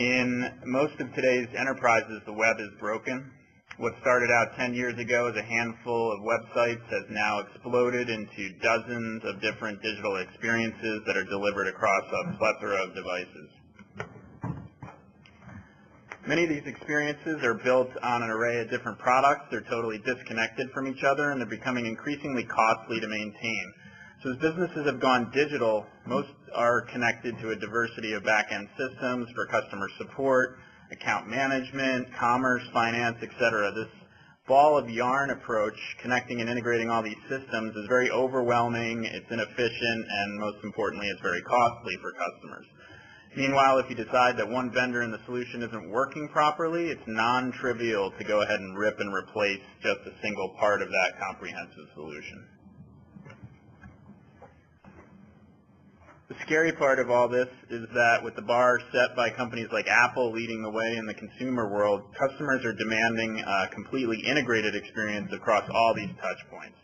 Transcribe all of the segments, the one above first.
In most of today's enterprises, the web is broken. What started out 10 years ago as a handful of websites has now exploded into dozens of different digital experiences that are delivered across a plethora of devices. Many of these experiences are built on an array of different products. They're totally disconnected from each other, and they're becoming increasingly costly to maintain. So as businesses have gone digital, most are connected to a diversity of back-end systems for customer support, account management, commerce, finance, etc. This ball of yarn approach, connecting and integrating all these systems, is very overwhelming, it's inefficient, and most importantly, it's very costly for customers. Meanwhile, if you decide that one vendor in the solution isn't working properly, it's non-trivial to go ahead and rip and replace just a single part of that comprehensive solution. The scary part of all this is that with the bar set by companies like Apple leading the way in the consumer world, customers are demanding a completely integrated experience across all these touch points.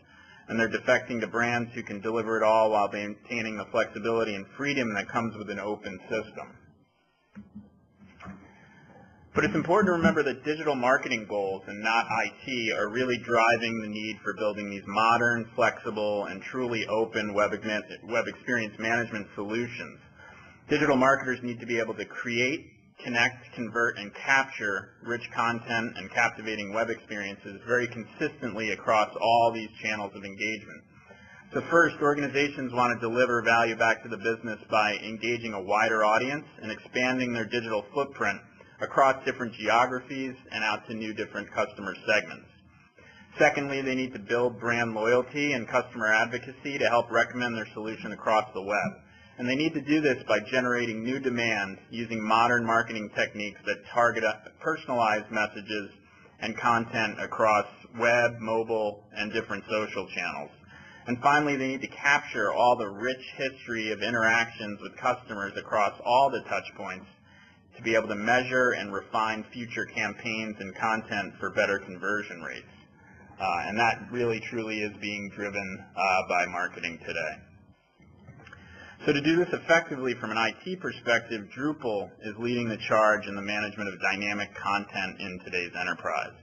And they're defecting to brands who can deliver it all while maintaining the flexibility and freedom that comes with an open system. But it's important to remember that digital marketing goals and not IT are really driving the need for building these modern, flexible, and truly open web experience management solutions. Digital marketers need to be able to create, connect, convert, and capture rich content and captivating web experiences very consistently across all these channels of engagement. So first, organizations want to deliver value back to the business by engaging a wider audience and expanding their digital footprint across different geographies and out to new different customer segments. Secondly, they need to build brand loyalty and customer advocacy to help recommend their solution across the web. And they need to do this by generating new demand using modern marketing techniques that target personalized messages and content across web, mobile, and different social channels. And finally, they need to capture all the rich history of interactions with customers across all the touch points to be able to measure and refine future campaigns and content for better conversion rates. And that really truly is being driven by marketing today. So to do this effectively from an IT perspective, Drupal is leading the charge in the management of dynamic content in today's enterprise.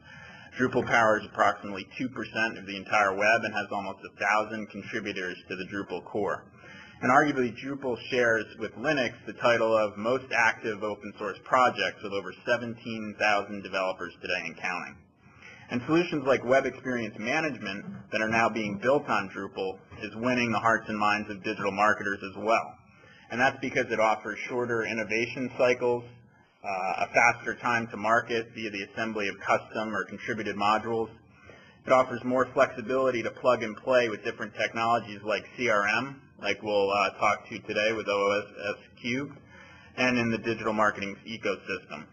Drupal powers approximately 2% of the entire web and has almost 1,000 contributors to the Drupal core. And arguably, Drupal shares with Linux the title of most active open source projects with over 17,000 developers today and counting. And solutions like web experience management that are now being built on Drupal is winning the hearts and minds of digital marketers as well. And that's because it offers shorter innovation cycles, a faster time to market via the assembly of custom or contributed modules. It offers more flexibility to plug and play with different technologies like CRM, like we'll talk to today with OSS Cubed, and in the digital marketing ecosystem.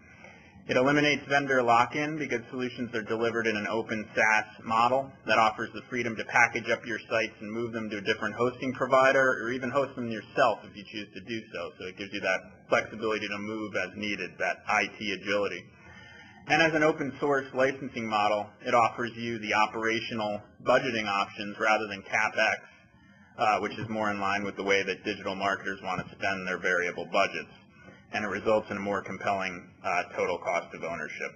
It eliminates vendor lock-in because solutions are delivered in an open SaaS model that offers the freedom to package up your sites and move them to a different hosting provider or even host them yourself if you choose to do so. So it gives you that flexibility to move as needed, that IT agility. And as an open source licensing model, it offers you the operational budgeting options rather than CapEx, which is more in line with the way that digital marketers want to spend their variable budgets. And it results in a more compelling total cost of ownership.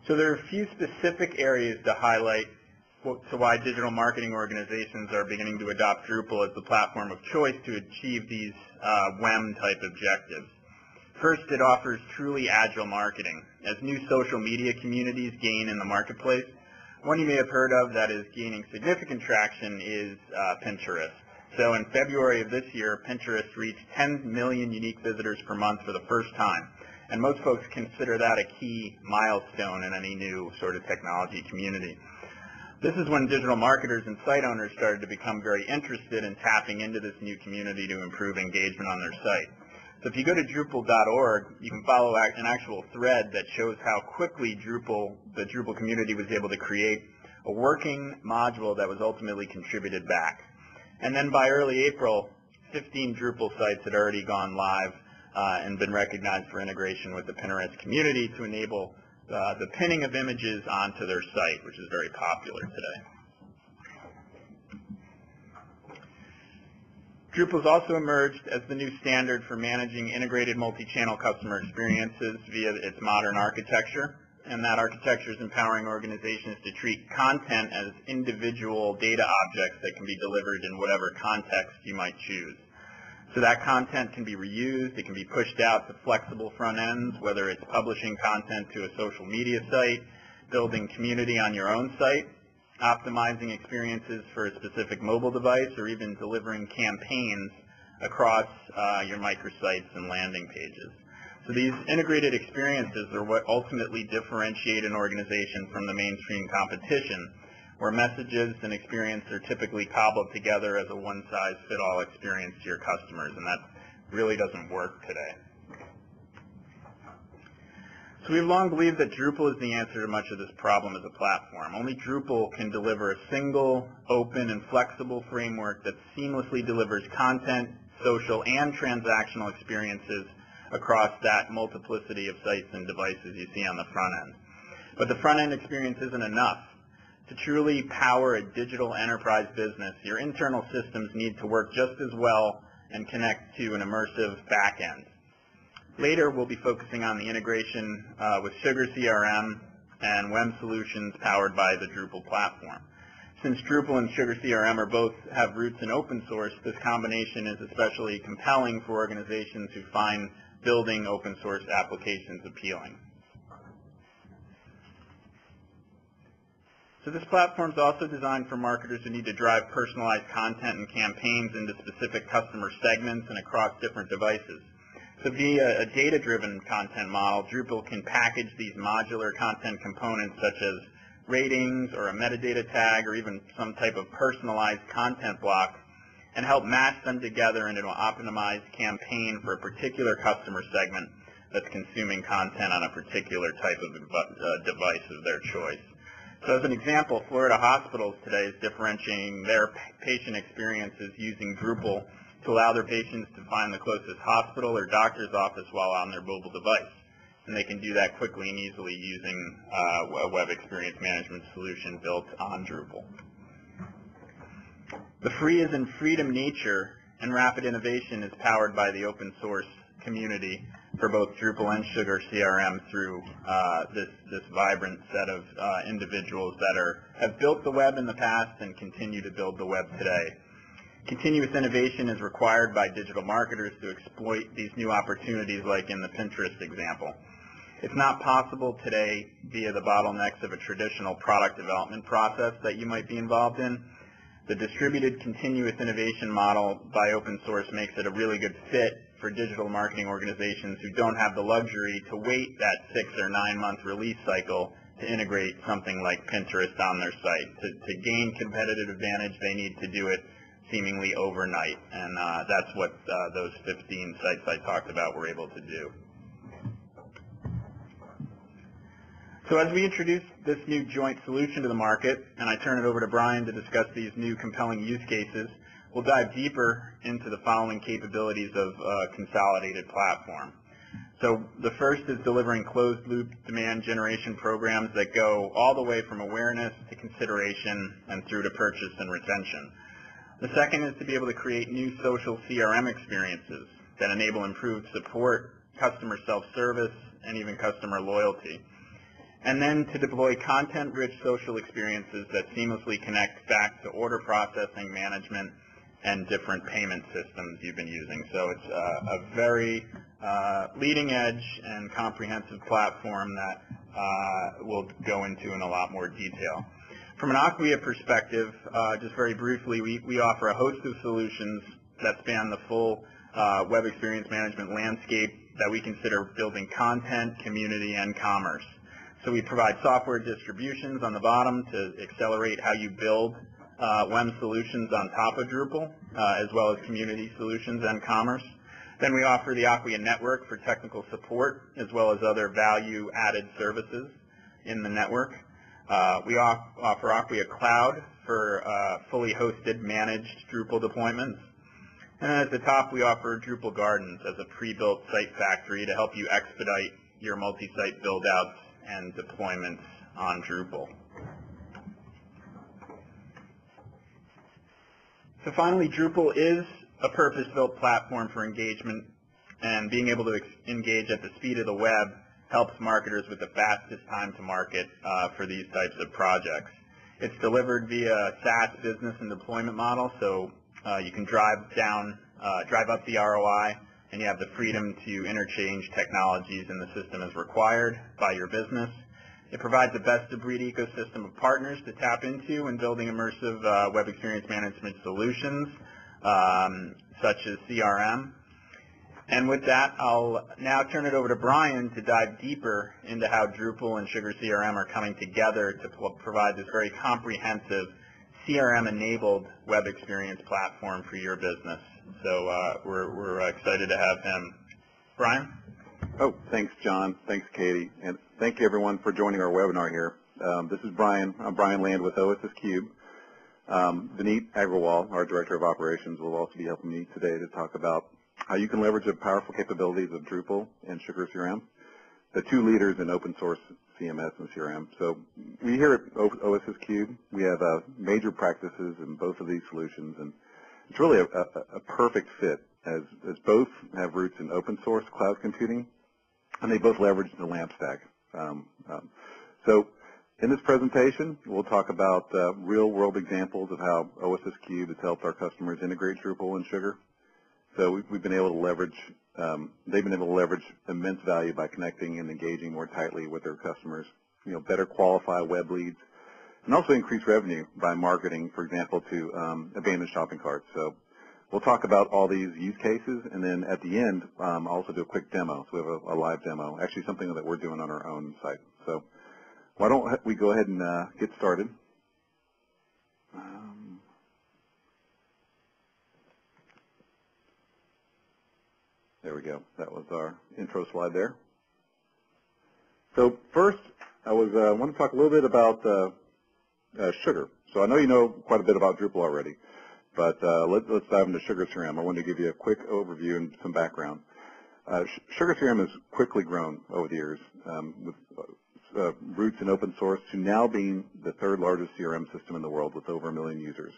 So there are a few specific areas to highlight to why digital marketing organizations are beginning to adopt Drupal as the platform of choice to achieve these WEM-type objectives. First, it offers truly agile marketing. As new social media communities gain in the marketplace, one you may have heard of that is gaining significant traction is Pinterest. So in February of this year, Pinterest reached 10 million unique visitors per month for the first time. And most folks consider that a key milestone in any new sort of technology community. This is when digital marketers and site owners started to become very interested in tapping into this new community to improve engagement on their site. So if you go to Drupal.org, you can follow an actual thread that shows how quickly the Drupal community was able to create a working module that was ultimately contributed back. And then by early April, 15 Drupal sites had already gone live and been recognized for integration with the Pinterest community to enable the pinning of images onto their site, which is very popular today. Drupal has also emerged as the new standard for managing integrated multi-channel customer experiences via its modern architecture, and that architecture is empowering organizations to treat content as individual data objects that can be delivered in whatever context you might choose. So that content can be reused, it can be pushed out to flexible front ends, whether it's publishing content to a social media site, building community on your own site, optimizing experiences for a specific mobile device, or even delivering campaigns across your microsites and landing pages. So these integrated experiences are what ultimately differentiate an organization from the mainstream competition, where messages and experience are typically cobbled together as a one-size-fits-all experience to your customers, and that really doesn't work today. So we've long believed that Drupal is the answer to much of this problem as a platform. Only Drupal can deliver a single, open, and flexible framework that seamlessly delivers content, social, and transactional experiences across that multiplicity of sites and devices you see on the front end. But the front end experience isn't enough. To truly power a digital enterprise business, your internal systems need to work just as well and connect to an immersive back end. Later, we'll be focusing on the integration with SugarCRM and web solutions powered by the Drupal platform. Since Drupal and SugarCRM both have roots in open source, this combination is especially compelling for organizations who find building open source applications appealing. So this platform is also designed for marketers who need to drive personalized content and campaigns into specific customer segments and across different devices. So via a data-driven content model, Drupal can package these modular content components such as ratings or a metadata tag or even some type of personalized content block and help match them together into an optimized campaign for a particular customer segment that's consuming content on a particular type of device of their choice. So as an example, Florida hospitals today is differentiating their patient experiences using Drupal to allow their patients to find the closest hospital or doctor's office while on their mobile device. And they can do that quickly and easily using a web experience management solution built on Drupal. The free is in freedom nature, and rapid innovation is powered by the open source community for both Drupal and SugarCRM through this vibrant set of individuals that have built the web in the past and continue to build the web today. Continuous innovation is required by digital marketers to exploit these new opportunities like in the Pinterest example. It's not possible today via the bottlenecks of a traditional product development process that you might be involved in. The distributed continuous innovation model by open source makes it a really good fit for digital marketing organizations who don't have the luxury to wait that 6 or 9 month release cycle to integrate something like Pinterest on their site. To gain competitive advantage, they need to do it seemingly overnight, and that's what those 15 sites I talked about were able to do. So as we introduce this new joint solution to the market, and I turn it over to Brian to discuss these new compelling use cases, we'll dive deeper into the following capabilities of a consolidated platform. So the first is delivering closed-loop demand generation programs that go all the way from awareness to consideration and through to purchase and retention. The second is to be able to create new social CRM experiences that enable improved support, customer self-service, and even customer loyalty. And then to deploy content-rich social experiences that seamlessly connect back to order processing, management, and different payment systems you've been using. So it's a very leading-edge and comprehensive platform that we'll go into in a lot more detail. From an Acquia perspective, just very briefly, we offer a host of solutions that span the full web experience management landscape that we consider building content, community, and commerce. So we provide software distributions on the bottom to accelerate how you build web solutions on top of Drupal, as well as community solutions and commerce. Then we offer the Acquia network for technical support, as well as other value-added services in the network. We offer Acquia Cloud for fully hosted, managed Drupal deployments. And then at the top, we offer Drupal Gardens as a pre-built site factory to help you expedite your multi-site build-outs and deployments on Drupal. So finally, Drupal is a purpose-built platform for engagement, and being able to engage at the speed of the web helps marketers with the fastest time to market for these types of projects. It's delivered via SaaS business and deployment model, so you can drive up the ROI, and you have the freedom to interchange technologies in the system as required by your business. It provides a best-of-breed ecosystem of partners to tap into when building immersive web experience management solutions, such as CRM. And with that, I'll now turn it over to Brian to dive deeper into how Drupal and SugarCRM are coming together to provide this very comprehensive CRM-enabled web experience platform for your business. So we're excited to have him. Brian? Oh, thanks, John. Thanks, Katie. And thank you, everyone, for joining our webinar here. This is Brian. I'm Brian Land with OSS Cube. Vineet Agrawal, our Director of Operations, will also be helping me today to talk about how you can leverage the powerful capabilities of Drupal and SugarCRM, the two leaders in open source CMS and CRM. So we here at OSS Cube, we have major practices in both of these solutions, and it's really a perfect fit as both have roots in open source cloud computing, and they both leverage the LAMP stack. So in this presentation, we'll talk about real-world examples of how OSS Cube has helped our customers integrate Drupal and Sugar. So we've been able to leverage, they've been able to leverage immense value by connecting and engaging more tightly with their customers, better qualify web leads, and also increase revenue by marketing, for example, to abandoned shopping carts. So we'll talk about all these use cases, and then at the end, I'll also do a quick demo. So we have a live demo, actually something that we're doing on our own site. So why don't we go ahead and get started. There we go. That was our intro slide there. So first, I want to talk a little bit about Sugar. So I know you know quite a bit about Drupal already, but let's dive into SugarCRM. I want to give you a quick overview and some background. SugarCRM has quickly grown over the years with roots in open source to now being the third largest CRM system in the world with over 1 million users.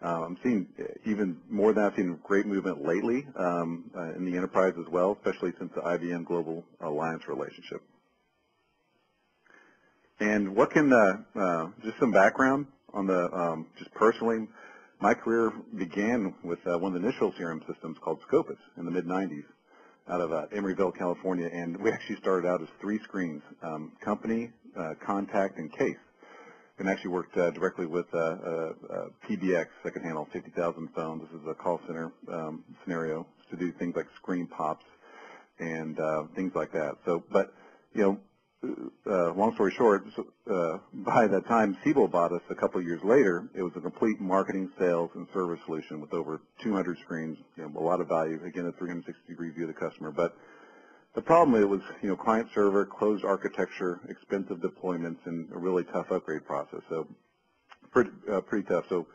I'm seeing even more than that. I've seen great movement lately in the enterprise as well, especially since the IBM Global Alliance relationship. And what can, just some background on the, just personally, my career began with one of the initial CRM systems called Scopus in the mid-90s out of Emeryville, California, and we actually started out as 3 screens, company, contact, and case. And actually worked directly with PBX that can handle 50,000 phones. This is a call center scenario to do things like screen pops and things like that. So, but long story short, by the time Siebel bought us a couple of years later, it was a complete marketing, sales, and service solution with over 200 screens. A lot of value. Again, a 360-degree view of the customer, but the problem, it was, client server, closed architecture, expensive deployments, and a really tough upgrade process. So pretty tough. So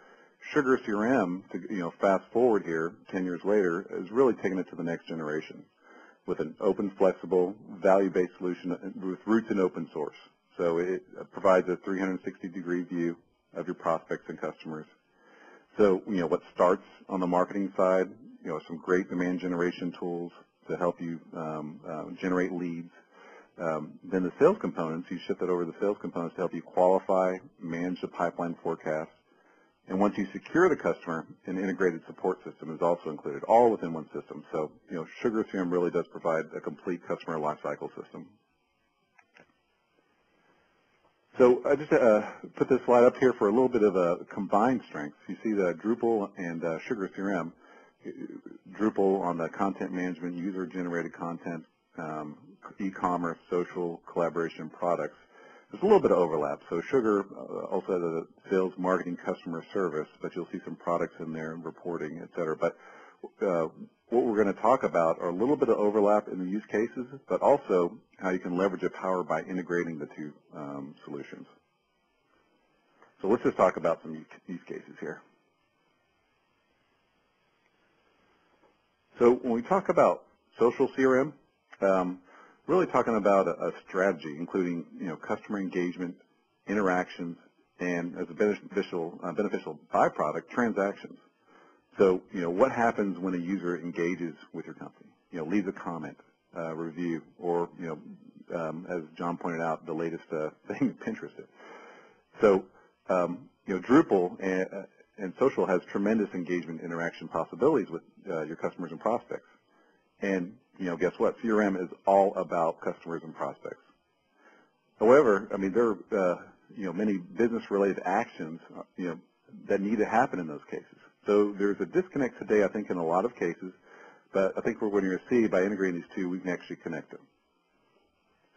SugarCRM, to fast forward here, 10 years later, is really taking it to the next generation with an open, flexible, value-based solution with roots in open source. So it provides a 360-degree view of your prospects and customers. So what starts on the marketing side, some great demand generation tools to help you generate leads. Then the sales components, you shift that over to the sales components to help you qualify, manage the pipeline forecast. And once you secure the customer, an integrated support system is also included, all within one system. So, SugarCRM really does provide a complete customer lifecycle system. So I just put this slide up here for a little bit of a combined strength. You see the Drupal and SugarCRM. Drupal on the content management, user-generated content, e-commerce, social, collaboration products. There's a little bit of overlap. So Sugar also has a sales, marketing, customer service, but you'll see some products in there and reporting, et cetera. But what we're going to talk about are a little bit of overlap in the use cases, but also how you can leverage the power by integrating the two solutions. So let's just talk about some use cases here. So when we talk about social CRM, really talking about a strategy, including customer engagement, interactions, and as a beneficial byproduct, transactions. So, what happens when a user engages with your company? Leaves a comment, review, or, as John pointed out, the latest thing Pinterest is. So, Drupal and social has tremendous engagement interaction possibilities with your customers and prospects. And, guess what? CRM is all about customers and prospects. However, there are, many business-related actions, that need to happen in those cases. So there's a disconnect today, I think, in a lot of cases, but I think what we're going to see by integrating these two, we can actually connect them.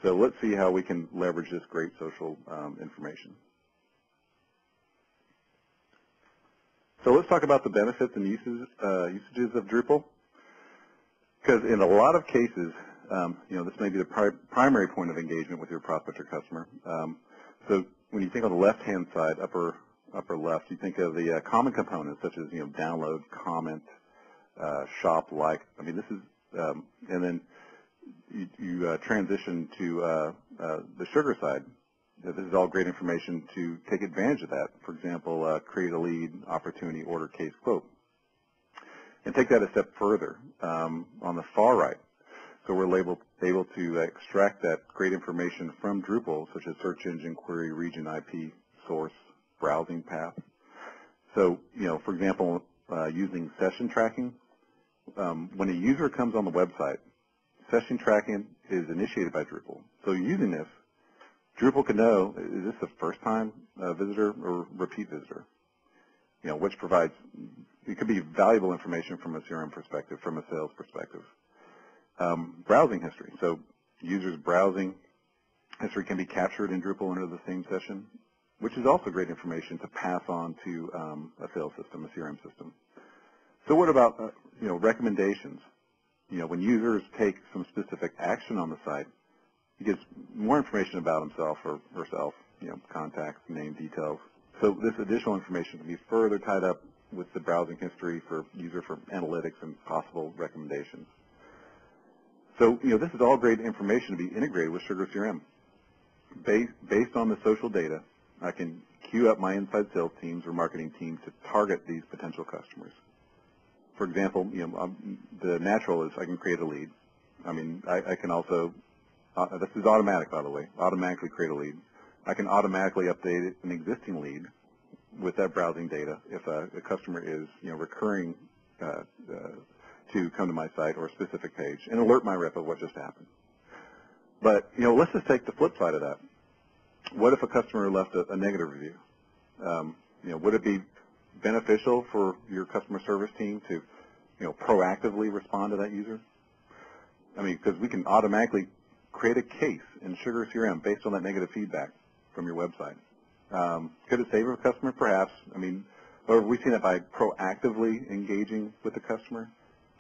So let's see how we can leverage this great social information. So let's talk about the benefits and usages of Drupal. Because in a lot of cases, this may be the primary point of engagement with your prospect or customer. So when you think on the left-hand side, upper left, you think of the common components such as download, comment, shop, like. This is, and then you transition to the sugar side. This is all great information to take advantage of that. For example, create a lead, opportunity, order, case, quote. And take that a step further on the far right. So we're able to extract that great information from Drupal, such as search engine, query, region, IP, source, browsing path. So, for example, using session tracking, when a user comes on the website, session tracking is initiated by Drupal. So using this, Drupal can know, is this a first-time visitor or repeat visitor? Which provides, it could be valuable information from a CRM perspective, from a sales perspective. Browsing history. So users' browsing history can be captured in Drupal under the same session, which is also great information to pass on to a sales system, a CRM system. So what about, recommendations? When users take some specific action on the site, he gets more information about himself or herself, contacts, name, details. So this additional information can be further tied up with the browsing history for analytics and possible recommendations. So, this is all great information to be integrated with SugarCRM. Based on the social data, I can queue up my inside sales teams or marketing teams to target these potential customers. For example, the natural is I can create a lead. I can also, this is automatic, by the way, automatically create a lead. I can automatically update an existing lead with that browsing data if a customer is, recurring to come to my site or a specific page and alert my rep of what just happened. But, let's just take the flip side of that. What if a customer left a negative review? Would it be beneficial for your customer service team to, proactively respond to that user? Because we can automatically create a case in SugarCRM based on that negative feedback from your website. Could it save a customer? Perhaps. Or we've seen that by proactively engaging with the customer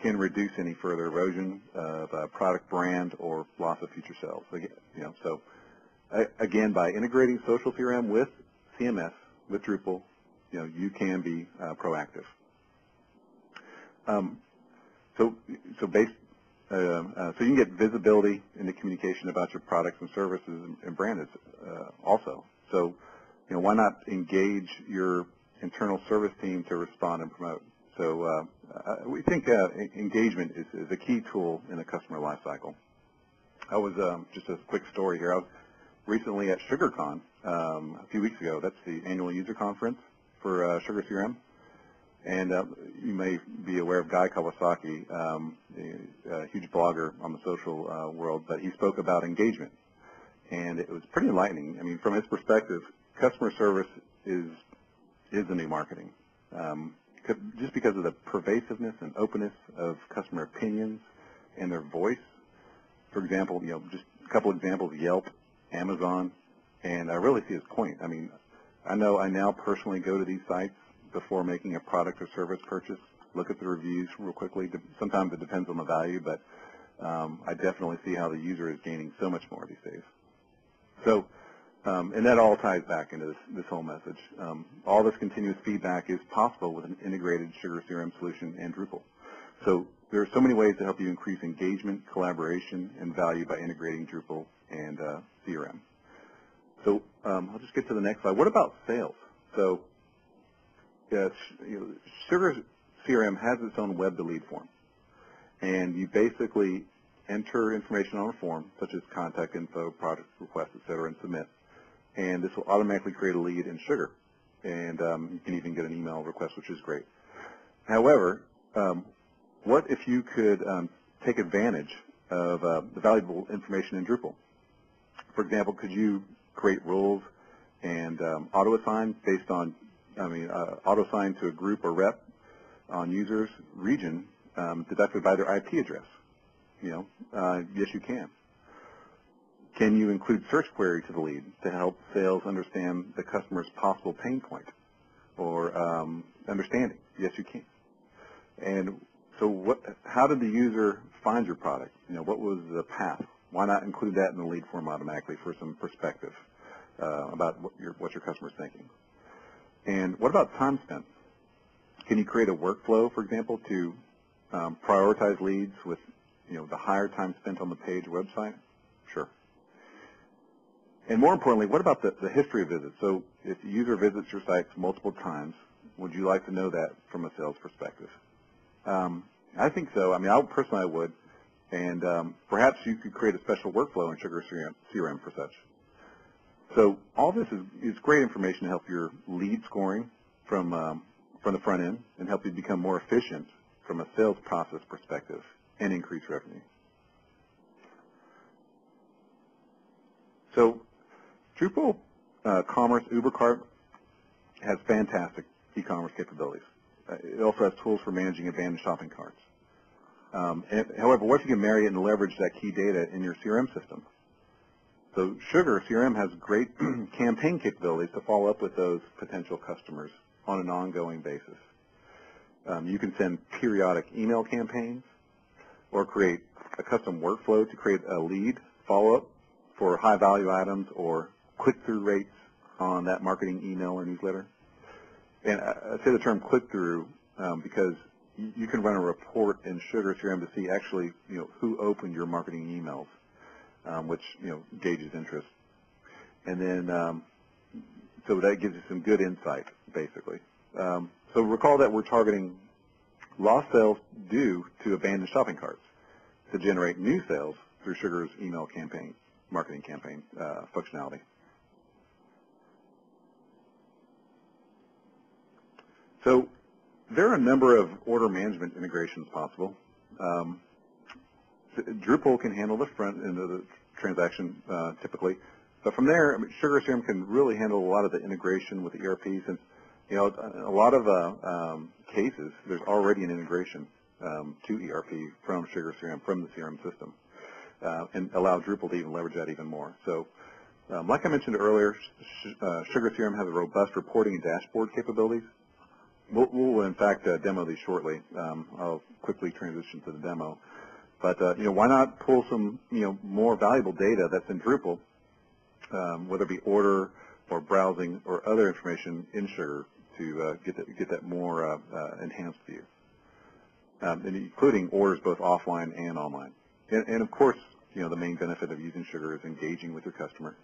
can reduce any further erosion of product brand or loss of future sales. So again, by integrating social CRM with CMS, with Drupal, you can be proactive. So you can get visibility in the communication about your products and services and brand also. So, why not engage your internal service team to respond and promote? So we think engagement is a key tool in the customer lifecycle. I was, just a quick story here, I was recently at SugarCon a few weeks ago. That's the annual user conference for SugarCRM. And you may be aware of Guy Kawasaki, a huge blogger on the social world, but he spoke about engagement. And it was pretty enlightening. From his perspective, customer service is the new marketing. Just because of the pervasiveness and openness of customer opinions and their voice. For example, just a couple examples, Yelp, Amazon, and I really see his point. I know I now personally go to these sites before making a product or service purchase, look at the reviews real quickly. Sometimes it depends on the value, but I definitely see how the user is gaining so much more these days. So, and that all ties back into this whole message. All this continuous feedback is possible with an integrated SugarCRM solution and Drupal. So there are so many ways to help you increase engagement, collaboration, and value by integrating Drupal and CRM. So I'll just get to the next slide. What about sales? So CRM has its own web to lead form. And you basically enter information on a form, such as contact info, product request, et cetera, and submit. And this will automatically create a lead in Sugar. And you can even get an email request, which is great. However, what if you could take advantage of the valuable information in Drupal? For example, could you create rules and auto-assign based on, auto-assign to a group or rep on users' region deducted by their IP address? Yes, you can. Can you include search query to the lead to help sales understand the customer's possible pain point or understanding? Yes, you can. And so how did the user find your product? What was the path? Why not include that in the lead form automatically for some perspective about what your customer's thinking? And what about time spent? Can you create a workflow, for example, to prioritize leads with the higher time spent on the page or website? Sure. And more importantly, what about the history of visits? So if the user visits your sites multiple times, would you like to know that from a sales perspective? I think so. I personally would. And perhaps you could create a special workflow in Sugar CRM for such. So all this is great information to help your lead scoring from the front end and help you become more efficient from a sales process perspective and increase revenue. So Drupal Commerce Uber Cart has fantastic e-commerce capabilities. It also has tools for managing abandoned shopping carts. However, what if you can marry it and leverage that key data in your CRM system? So Sugar CRM has great campaign capabilities to follow up with those potential customers on an ongoing basis. You can send periodic email campaigns or create a custom workflow to create a lead follow-up for high-value items or click-through rates on that marketing email or newsletter. And I say the term click-through because you can run a report in Sugar CRM to see actually, who opened your marketing emails, which, gauges interest. And then, so that gives you some good insight, basically. So recall that we're targeting lost sales due to abandoned shopping carts to generate new sales through Sugar's email campaign, marketing campaign functionality. So there are a number of order management integrations possible. Drupal can handle the front end of the transaction typically, but from there, Sugar CRM can really handle a lot of the integration with the ERP since, in a lot of cases, there's already an integration to ERP from Sugar CRM, from the CRM system, and allow Drupal to even leverage that even more. So, like I mentioned earlier, Sugar CRM has a robust reporting and dashboard capabilities. We'll in fact demo these shortly. I'll quickly transition to the demo. But why not pull some more valuable data that's in Drupal, whether it be order or browsing or other information in Sugar to get that more enhanced view, and including orders both offline and online. And of course, the main benefit of using Sugar is engaging with your customer.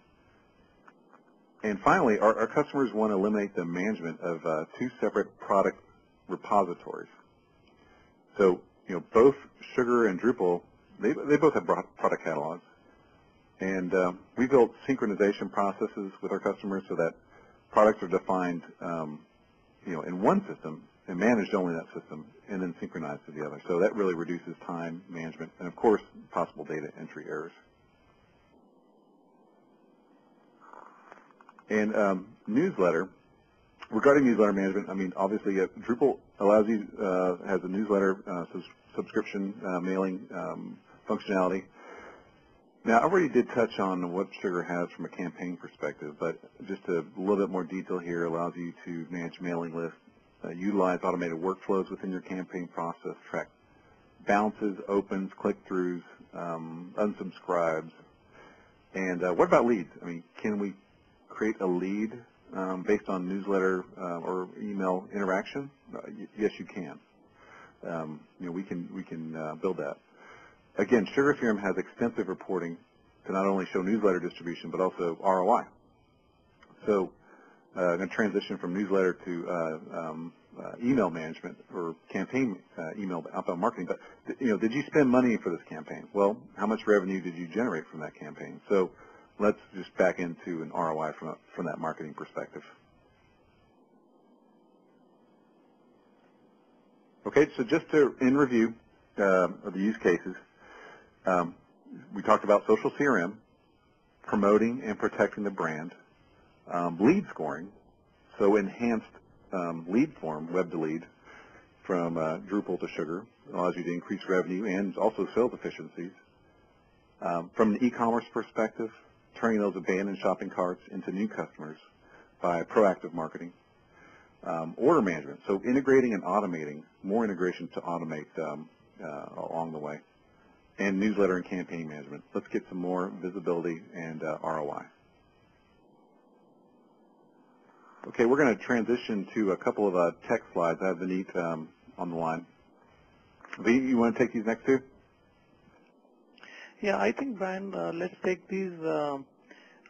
And finally, our customers want to eliminate the management of two separate product repositories. So, both Sugar and Drupal, they both have product catalogs. And we built synchronization processes with our customers so that products are defined, in one system and managed only in that system, and then synchronized to the other. So that really reduces time management and, of course, possible data entry errors. And newsletter, regarding newsletter management, obviously Drupal allows you, has a newsletter subscription mailing functionality. Now, I already did touch on what Sugar has from a campaign perspective, but just a little bit more detail here allows you to manage mailing lists, utilize automated workflows within your campaign process, track bounces, opens, click-throughs, unsubscribes. And what about leads? Can we create a lead based on newsletter or email interaction? Yes, you can. We can build that. Again, Sugar CRM has extensive reporting to not only show newsletter distribution but also ROI. So I'm going to transition from newsletter to email management or campaign email outbound marketing, but did you spend money for this campaign? Well, how much revenue did you generate from that campaign? So let's just back into an ROI from that marketing perspective. Okay, so just in review of the use cases, we talked about social CRM, promoting and protecting the brand, lead scoring, so enhanced lead form, web to lead, from Drupal to Sugar, allows you to increase revenue and also sales efficiencies. From an e-commerce perspective, turning those abandoned shopping carts into new customers by proactive marketing. Order management, so integrating and automating, more integration to automate along the way. And newsletter and campaign management. Let's get some more visibility and ROI. Okay, we're going to transition to a couple of tech slides. I have Vineet on the line. Vineet, you want to take these next two? Yeah, I think, Brian, let's take these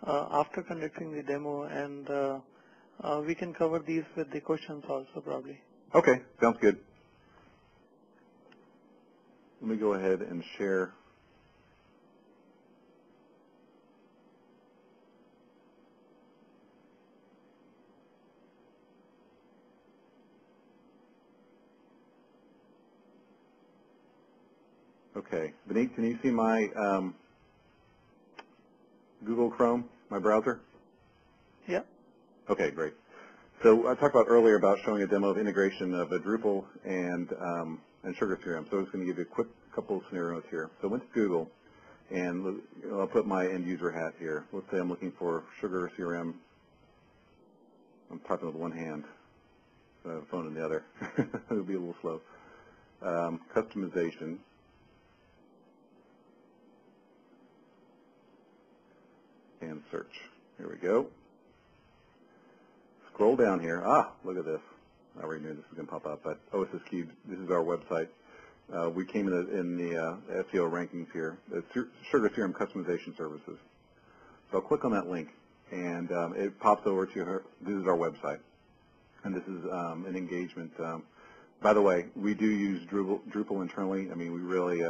after conducting the demo, and we can cover these with the questions also probably. Okay, sounds good. Let me go ahead and share. Okay, Vineet, can you see my Google Chrome, my browser? Yeah. Okay, great. So I talked about earlier about showing a demo of integration of a Drupal and SugarCRM. So I'm just going to give you a quick couple of scenarios here. So I went to Google, and I'll put my end user hat here. Let's say I'm looking for SugarCRM. I'm typing with one hand, phone in the other. It'll be a little slow. Customization. And search. Here we go. Scroll down here. Ah, look at this. I already knew this was going to pop up, but OSS Cube, this is our website. We came in the SEO rankings here. It's SugarCRM customization services. So I'll click on that link, and it pops over to her. This is our website, and this is an engagement. By the way, we do use Drupal internally. I mean, we really,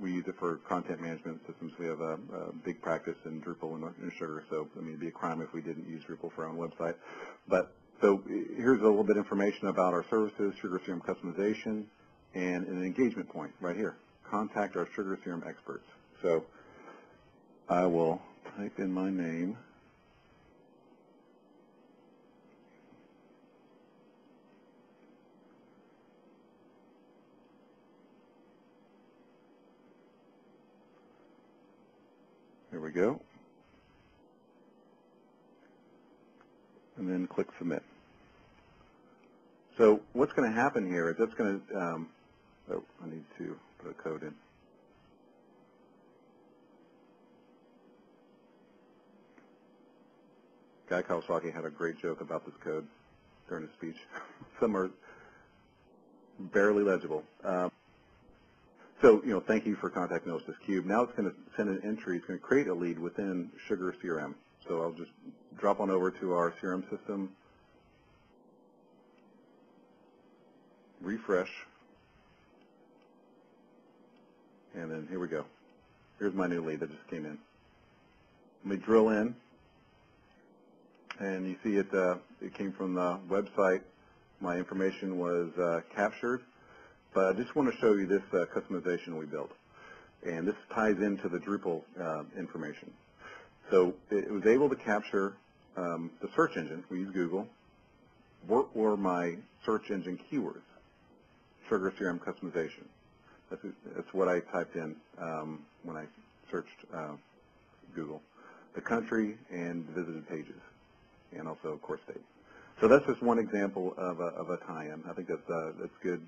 we use it for content management systems. We have a big practice in Drupal and Sugar, so I mean, it'd be a crime if we didn't use Drupal for our own website. But so here's a little bit of information about our services, SugarCRM customization, and an engagement point right here. Contact our SugarCRM experts. So I will type in my name. There we go. And then click Submit. So what's going to happen here is that's going to, oh, I need to put a code in. Guy Kawasaki had a great joke about this code during his speech. Some are barely legible. So, thank you for contacting OSS Cube. Now it's going to send an entry. It's going to create a lead within SugarCRM. So I'll just drop on over to our CRM system, refresh, and then here we go. Here's my new lead that just came in. Let me drill in, and you see it came from the website. My information was captured. But I just want to show you this customization we built. And this ties into the Drupal information. So it was able to capture the search engine. We use Google. Or my search engine keywords. SugarCRM customization. That's what I typed in when I searched Google. The country and visited pages. And also, of course, state. So that's just one example of a tie-in. I think that's good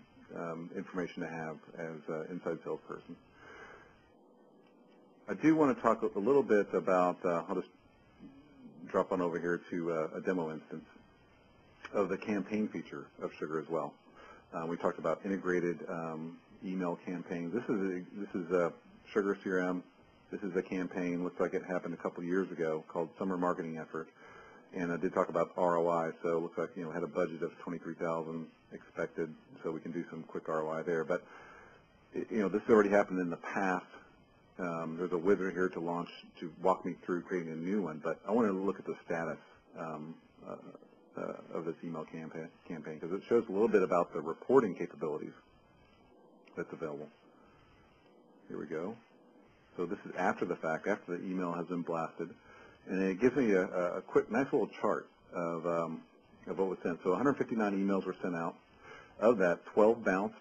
information to have as an inside salesperson. I do want to talk a little bit about, I'll just drop on over here to a demo instance of the campaign feature of Sugar as well. We talked about integrated email campaigns. This is SugarCRM. This is a campaign, looks like it happened a couple years ago, called Summer Marketing Effort. and I did talk about ROI. So it looks like had a budget of 23,000 expected, so we can do some quick ROI there. But this has already happened in the past. There's a wizard here to walk me through creating a new one, but I want to look at the status of this email campaign because it shows a little bit about the reporting capabilities that's available. Here we go. So this is after the fact, after the email has been blasted, and it gives me a quick, nice little chart of what was sent. So 159 emails were sent out. Of that, 12 bounced,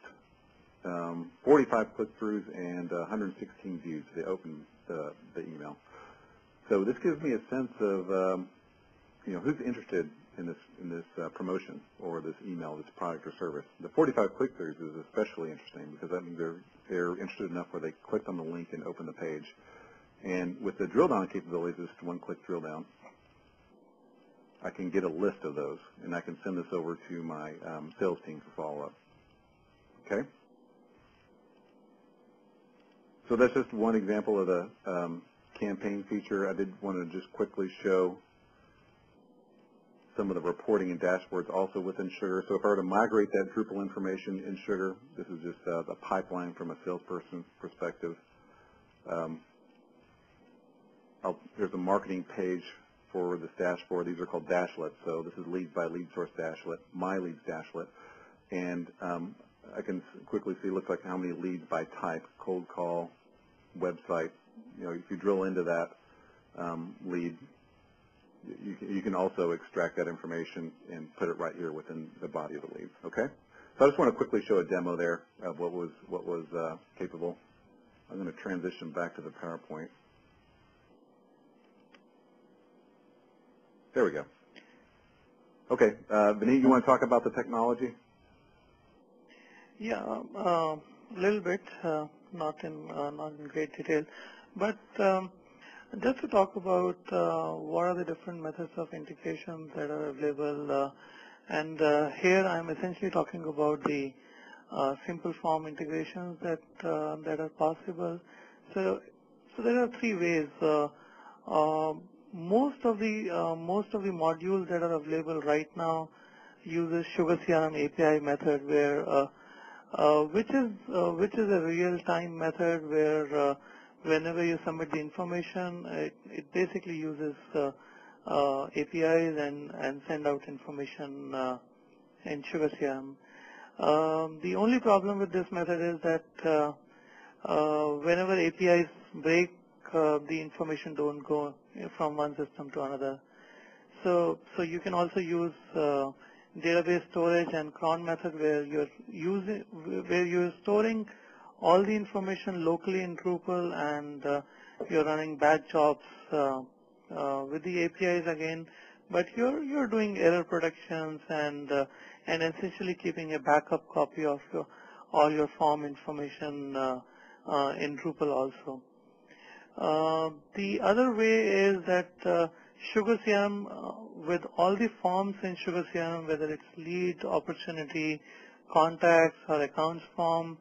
45 click-throughs, and 116 views. They opened the email. So this gives me a sense of who's interested in this promotion or this email, this product or service. The 45 click-throughs is especially interesting because that means they're interested enough where they clicked on the link and opened the page. And with the drill down capabilities, this one-click drill down, I can get a list of those, and I can send this over to my sales team for follow-up. Okay? So that's just one example of the campaign feature. I did want to just quickly show some of the reporting and dashboards also within Sugar. So if I were to migrate that Drupal information in Sugar, this is just a pipeline from a salesperson perspective. There's a marketing page for this dashboard. These are called dashlets. So this is leads by lead source dashlet, my leads dashlet. And I can quickly see, looks like how many leads by type, cold call, website. If you drill into that lead, you can also extract that information and put it right here within the body of the lead. Okay? So I just want to quickly show a demo there of what was capable. I'm going to transition back to the PowerPoint. There we go. Okay, Vineet, you want to talk about the technology? Yeah, a little bit, not in great detail, but just to talk about what are the different methods of integration that are available, and here I'm essentially talking about the simple form integrations that are possible. So there are three ways. Most of the modules that are available right now uses SugarCRM API method, where which is a real-time method where whenever you submit the information, it basically uses APIs and send out information in SugarCRM. The only problem with this method is that whenever APIs break, the information don't go from one system to another. So you can also use database storage and cron method where you're storing all the information locally in Drupal and you're running batch jobs with the APIs again, but you're doing error predictions and essentially keeping a backup copy of all your form information in Drupal also. The other way is that SugarCRM, with all the forms in SugarCRM, whether it's lead, opportunity, contacts, or accounts form,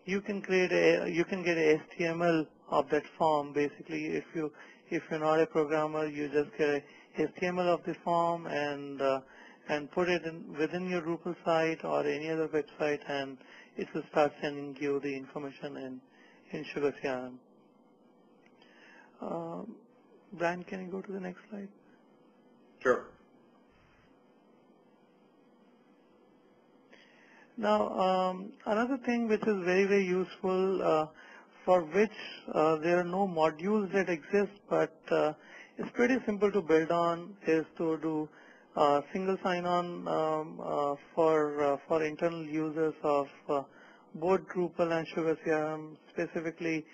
you can get a HTML of that form. Basically, if you're not a programmer, you just get a HTML of the form and put it within your Drupal site or any other website, and it will start sending you the information in SugarCRM. Brian, can you go to the next slide? Sure. Now, another thing which is very, very useful, for which there are no modules that exist, but it's pretty simple to build on, is to do single sign-on for internal users of both Drupal and SugarCRM, specifically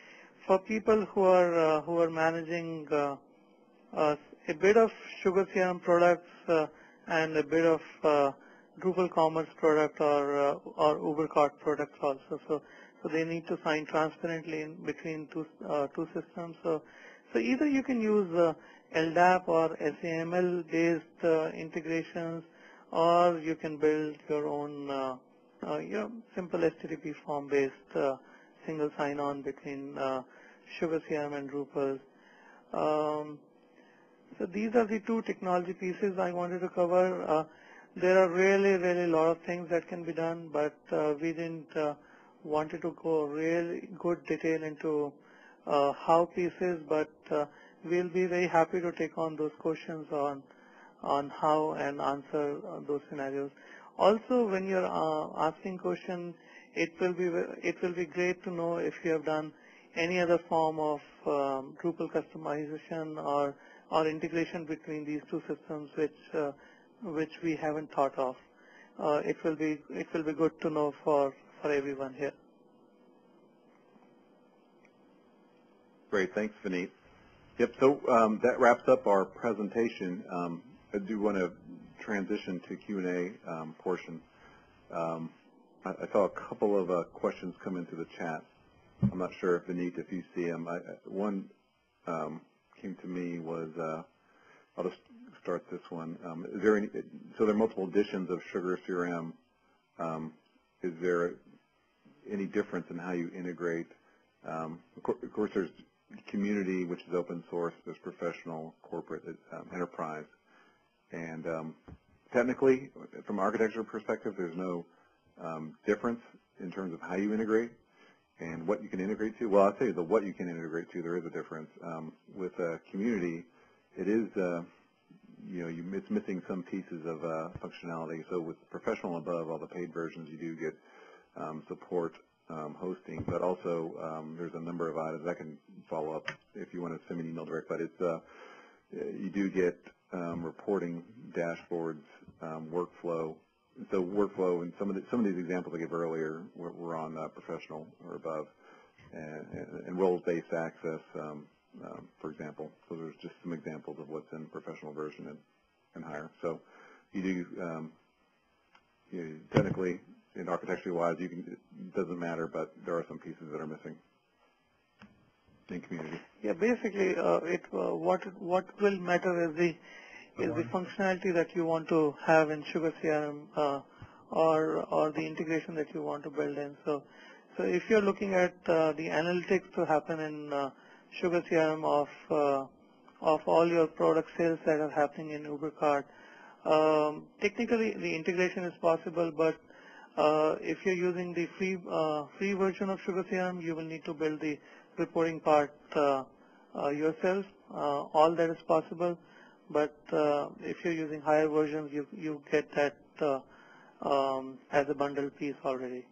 for people who are managing a bit of SugarCRM products and a bit of Drupal Commerce product or UberCart products also. So they need to sign transparently in between two systems. So either you can use LDAP or SAML based integrations, or you can build your own simple HTTP form based single sign-on between SugarCRM and Drupal. So So these are the two technology pieces I wanted to cover. There are really a lot of things that can be done, but we didn't wanted to go really good detail into how pieces, but we'll be very happy to take on those questions on how and answer those scenarios. Also, when you're asking questions, it will be great to know if you have done any other form of Drupal customization or integration between these two systems, which we haven't thought of. It will be good to know for everyone here. Great, thanks, Vineet. Yep, so that wraps up our presentation. I do want to transition to Q&A portion. I saw a couple of questions come into the chat. I'm not sure if Vineet, if you see them. One came to me was, I'll just start this one. Is there any? So there are multiple editions of SugarCRM. Is there any difference in how you integrate? Of course, there's community, which is open source. There's professional, corporate, enterprise, and technically, from an architecture perspective, there's no difference in terms of how you integrate and what you can integrate to. Well, I'll tell you the what you can integrate to. There is a difference. With community, it is it's missing some pieces of functionality. So with professional above, all the paid versions, you do get support hosting, but also there's a number of items. I can follow up if you want to send me an email direct, but it's you do get reporting dashboards, workflow. So workflow and some of these examples I gave earlier were on professional or above, and roles-based access, for example. So there's just some examples of what's in professional version and higher. So you do technically and architecturally-wise, it doesn't matter, but there are some pieces that are missing in community. Yeah, basically, what will matter is the functionality that you want to have in SugarCRM or the integration that you want to build in. So if you're looking at the analytics to happen in SugarCRM of all your product sales that are happening in UberCart, technically the integration is possible, but if you're using the free version of SugarCRM, you will need to build the reporting part yourself. All that is possible, but if you're using higher versions, you get that as a bundled piece already.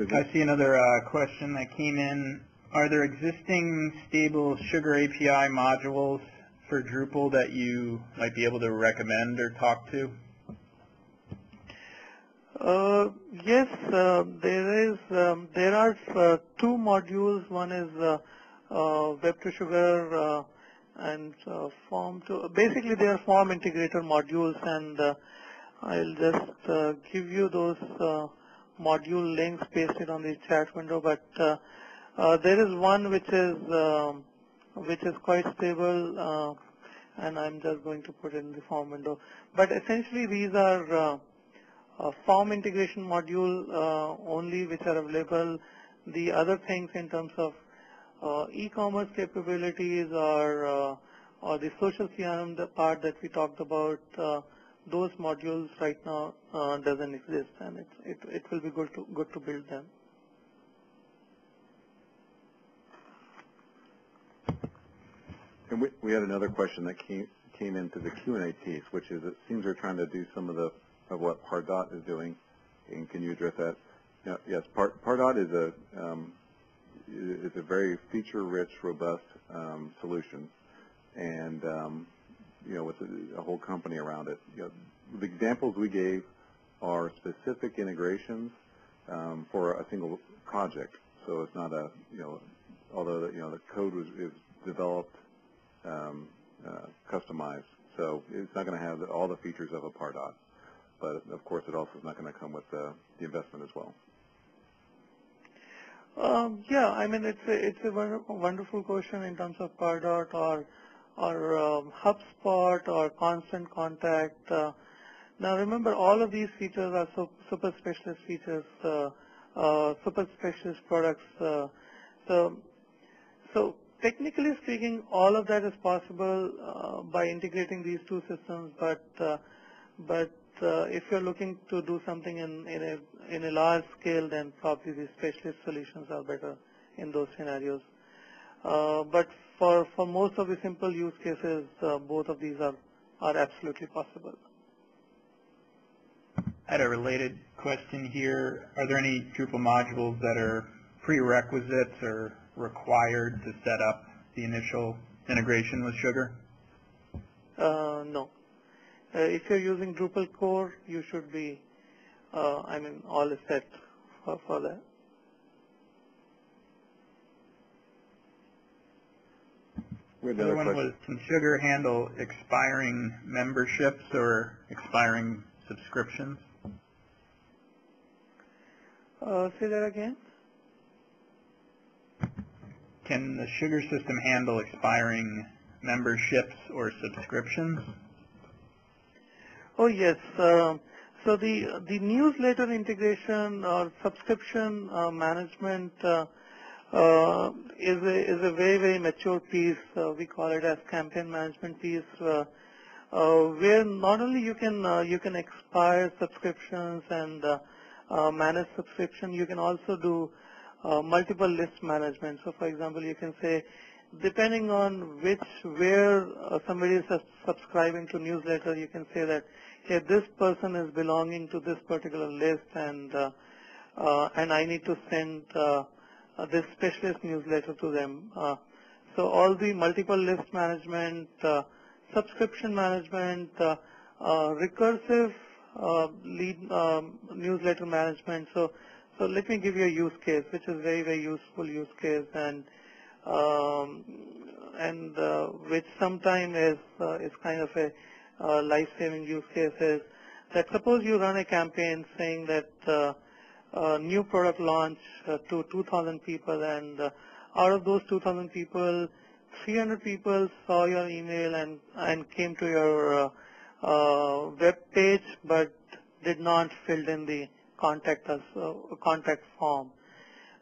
I see another question that came in. Are there existing stable Sugar API modules for Drupal that you might be able to recommend or talk to? Yes, there are two modules. One is Web2Sugar and Form2. Basically, they are form integrator modules, and I'll just give you those module links pasted on the chat window. But there is one which is quite stable, and I'm just going to put it in the form window. But essentially, these are form integration module only, which are available. The other things in terms of e-commerce capabilities or the social CRM, the part that we talked about, those modules right now doesn't exist, and it will be good to build them. And we had another question that came into the Q&A piece, which is it seems they're trying to do some of what Pardot is doing, and can you address that? Yes, Pardot is a very feature-rich, robust solution, and with a whole company around it. The examples we gave are specific integrations for a single project. So it's not although the code is developed, customized. So it's not going to have all the features of a Pardot. But of course, it also is not going to come with the investment as well. Yeah, I mean it's a wonderful question in terms of Pardot or HubSpot or Constant Contact. Now remember, all of these features are super specialist features super specialist products. So technically speaking, all of that is possible by integrating these two systems. But if you're looking to do something in a large scale, then probably the specialist solutions are better in those scenarios. But for most of the simple use cases, both of these are absolutely possible. I had a related question here. Are there any Drupal modules that are prerequisites or required to set up the initial integration with Sugar? No. If you're using Drupal core, you should be, all is set for that. We have The another other one question. was, can Sugar handle expiring memberships or expiring subscriptions? Say that again. Can the Sugar system handle expiring memberships or subscriptions? Oh yes. So the newsletter integration or subscription management is a very, very mature piece. We call it as campaign management piece, where not only you can expire subscriptions and manage subscription, you can also do multiple list management. So for example, you can say, depending on where somebody is subscribing to newsletter, you can say that, hey, this person is belonging to this particular list, and I need to send this specialist newsletter to them. So all the multiple list management, subscription management, recursive lead newsletter management. So let me give you a use case, which is very, very useful use case, and which sometimes is kind of a life-saving use case. Is that suppose you run a campaign saying that new product launch to 2,000 people, and out of those 2,000 people, 300 people saw your email and came to your web page, but did not fill in the contact form.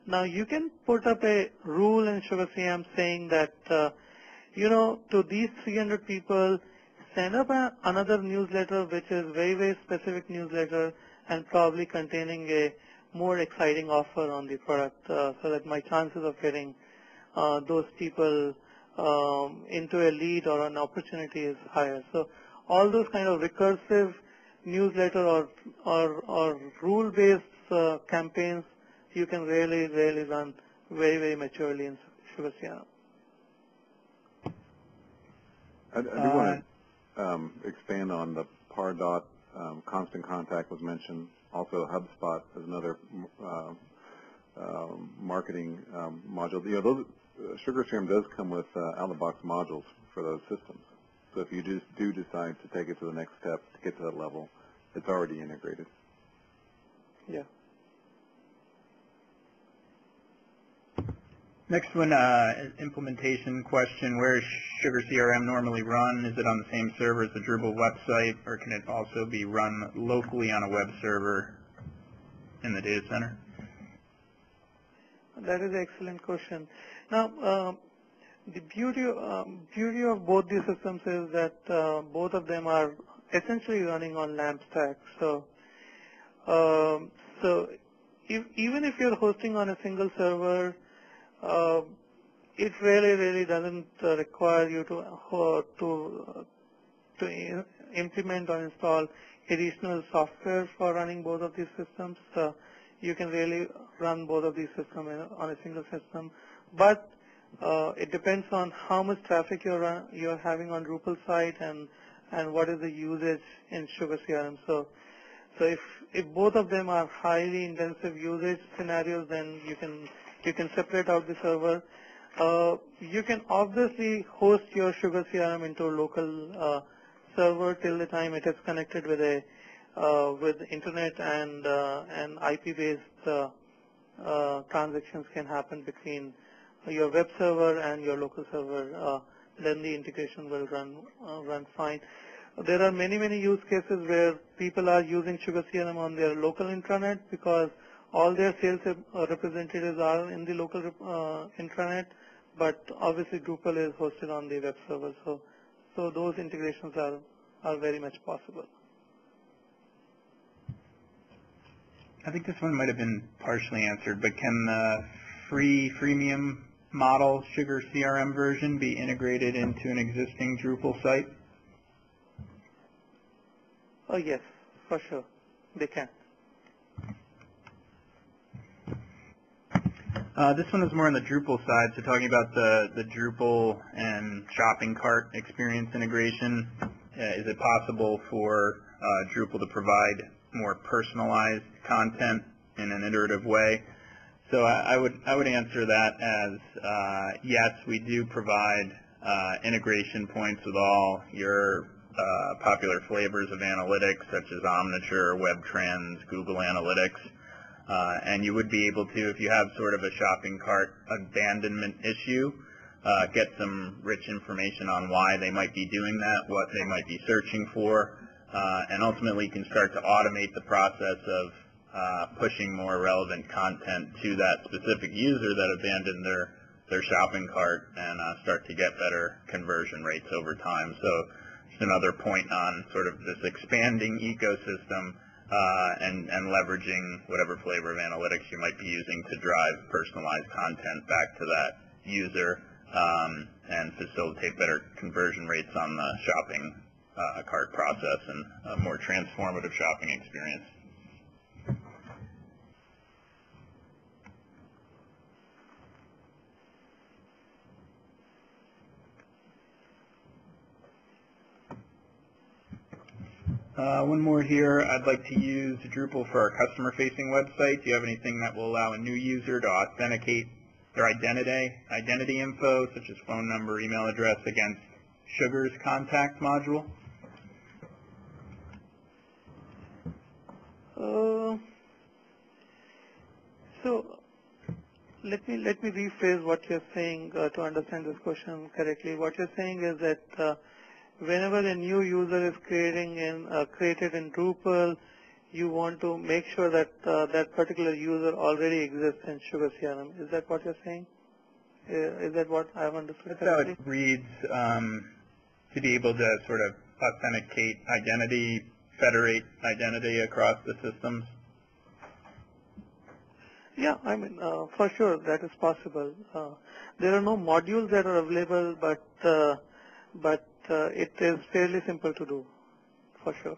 Now you can put up a rule in SugarCRM saying that to these 300 people, send up another newsletter which is very, very specific newsletter and probably containing a more exciting offer on the product, so that my chances of getting those people into a lead or an opportunity is higher. So all those kind of recursive newsletter or rule-based campaigns, you can really run very, very maturely in SugarCRM. I do want to expand on the Pardot. Constant Contact was mentioned. Also, HubSpot is another marketing module. Those SugarCRM does come with out-of-the-box modules for those systems. So if you do decide to take it to the next step to get to that level, it's already integrated. Yeah. Next one, implementation question. Where is SugarCRM normally run? Is it on the same server as the Drupal website, or can it also be run locally on a web server in the data center? That is an excellent question. Now, the beauty of both these systems is that both of them are essentially running on LAMP stack. So even if you're hosting on a single server, it really doesn't require you to implement or install additional software for running both of these systems. You can really run both of these systems on a single system, but it depends on how much traffic you're having on Drupal site and what is the usage in SugarCRM. So if both of them are highly intensive usage scenarios, then you can separate out the server. You can obviously host your SugarCRM into a local server till the time it is connected with internet and IP-based transactions can happen between your web server and your local server. Then the integration will run fine. There are many use cases where people are using SugarCRM on their local intranet because all their sales representatives are in the local intranet, but obviously Drupal is hosted on the web server. So those integrations are very much possible. I think this one might have been partially answered, but can the freemium model SugarCRM version be integrated into an existing Drupal site? Oh yes, for sure, they can. This one is more on the Drupal side, so talking about the Drupal and shopping cart experience integration. Is it possible for Drupal to provide more personalized content in an iterative way? So I would answer that as yes, we do provide integration points with all your popular flavors of analytics, such as Omniture, Web Trends, Google Analytics. And you would be able to, if you have sort of a shopping cart abandonment issue, get some rich information on why they might be doing that, what they might be searching for, and ultimately you can start to automate the process of pushing more relevant content to that specific user that abandoned their shopping cart and start to get better conversion rates over time. So just another point on sort of this expanding ecosystem and leveraging whatever flavor of analytics you might be using to drive personalized content back to that user and facilitate better conversion rates on the shopping cart process and a more transformative shopping experience. One more here. I'd like to use Drupal for our customer-facing website. Do you have anything that will allow a new user to authenticate their identity info, such as phone number, email address, against Sugar's contact module? So let me rephrase what you're saying to understand this question correctly. What you're saying is that whenever a new user is created in Drupal, you want to make sure that that particular user already exists in SugarCRM. Is that what you're saying? Is that what I've understood correctly? That's how it reads, to be able to sort of authenticate identity, federate identity across the systems. Yeah, I mean, for sure that is possible. There are no modules that are available, but it is fairly simple to do, for sure.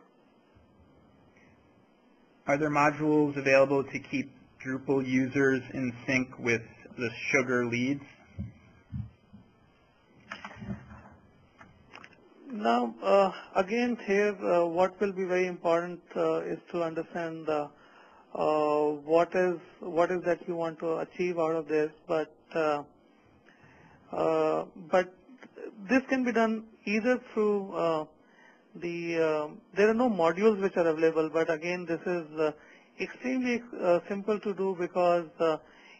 Are there modules available to keep Drupal users in sync with the Sugar leads? Now, again, here, what will be very important is to understand what is that you want to achieve out of this. But this can be done either through there are no modules which are available, but again, this is extremely simple to do because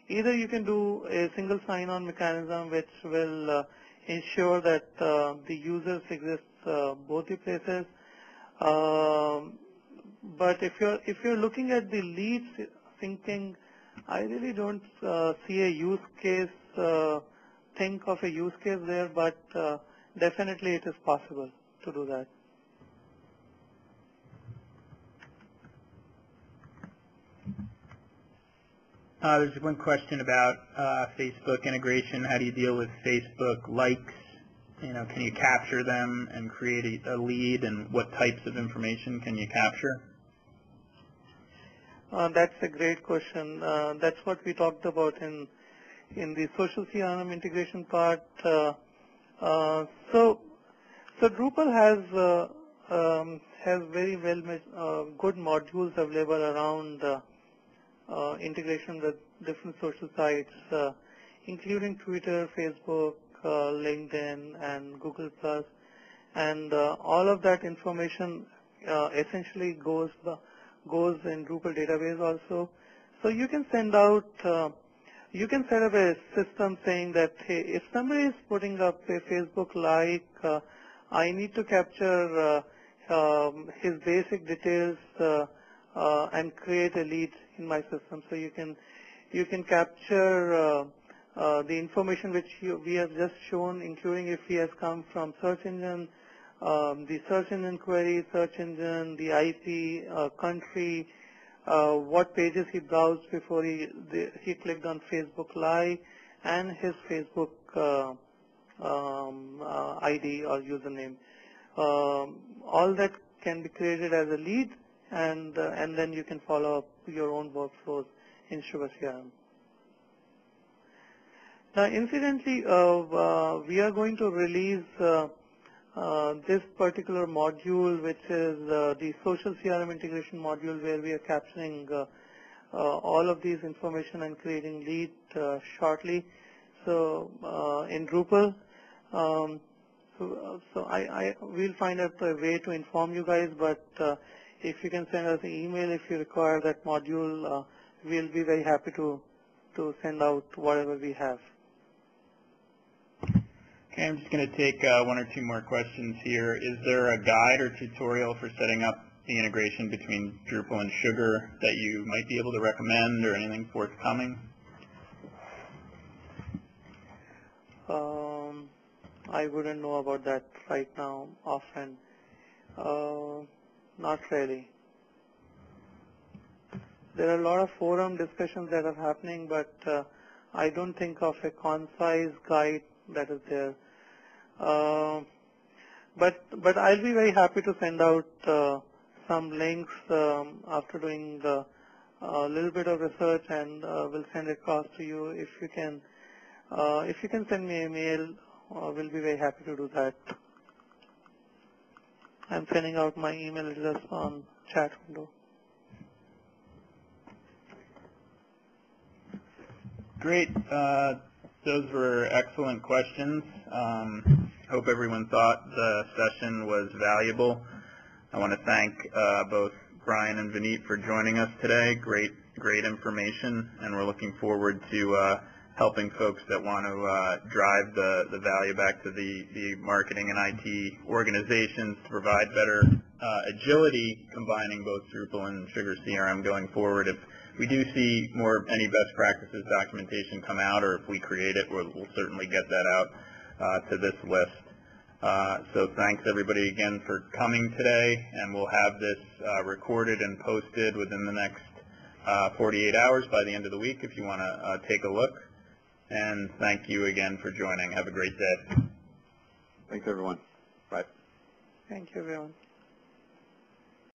either you can do a single sign-on mechanism which will ensure that the users exist both the places. But if you're looking at the leads syncing, I really don't see a use case. Think of a use case there, but definitely it is possible to do that. There's one question about Facebook integration. How do you deal with Facebook likes? Can you capture them and create a lead, and what types of information can you capture? That's a great question. That's what we talked about in the social CRM integration part. So Drupal has very good modules available around integration with different social sites, including Twitter, Facebook, LinkedIn, and Google+. And all of that information essentially goes in Drupal database also. So you can send out, you can set up a system saying that, hey, if somebody is putting up a Facebook like, I need to capture his basic details and create a lead in my system. So you can capture the information which we have just shown, including if he has come from search engine, the search engine query, search engine, the IP, country, what pages he browsed before he clicked on Facebook Live, and his Facebook ID or username. All that can be created as a lead, and then you can follow up your own workflows in SugarCRM. Now, incidentally, we are going to release this particular module, which is the social CRM integration module, where we are capturing all of these information and creating lead shortly. So in Drupal, so I will find out a way to inform you guys, but if you can send us an email if you require that module, we'll be very happy to send out whatever we have. Okay, I'm just going to take one or two more questions here. Is there a guide or tutorial for setting up the integration between Drupal and Sugar that you might be able to recommend, or anything forthcoming? I wouldn't know about that right now offhand. Not really. There are a lot of forum discussions that are happening, but I don't think of a concise guide that is there. But I'll be very happy to send out some links after doing a little bit of research, and we'll send it across to you. If you can send me a mail, we'll be very happy to do that. I'm sending out my email address on chat window. Great. Those were excellent questions. Hope everyone thought the session was valuable. I want to thank both Brian and Vineet for joining us today. Great information, and we're looking forward to helping folks that want to drive the value back to the marketing and IT organizations to provide better agility, combining both Drupal and SugarCRM going forward. If we do see any best practices documentation come out, or if we create it, we'll certainly get that out to this list. So thanks everybody again for coming today, and we'll have this recorded and posted within the next 48 hours by the end of the week if you want to take a look. And thank you again for joining. Have a great day. Thanks, everyone. Bye. Thank you, everyone.